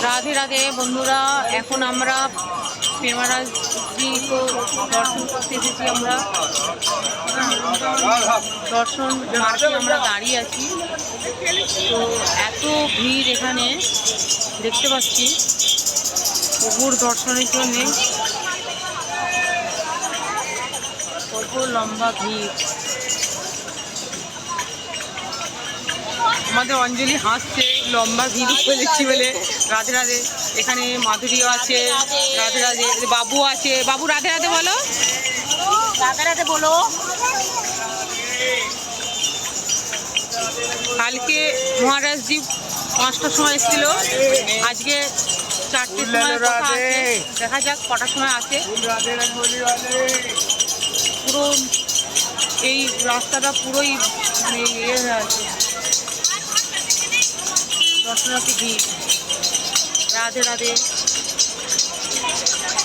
রাধে রাধে বন্ধুরা, এখন আমরা প্রেমারাজি তো দর্শন করতে এসেছি। আমরা দর্শন মার্গে আমরা দাঁড়িয়ে আছি। তো এত ভিড় এখানে দেখতে পাচ্ছি প্রভুর দর্শনের জন্যে। প্রচুর লম্বা ভিড়। আমাদের অঞ্জলি হাসছে, লম্বা ভিড় ফেলেছি বলে। রাধে রাধে। এখানে মাধুরীও আছে, রাধে রাধে। বাবু আছে, বাবু রাধে রাধে বলো। রাধে রাধে বলো। কালকে মহারাজজি 5টার সময় এসেছিল, আজকে 4টের সময় কথা আছে। দেখা যাক কটার সময় আসে। পুরো এই রাস্তাটা পুরোই মানে ইয়ে হয়ে আছে, দর্শনার্থী ভিড়। রাধে রাধে।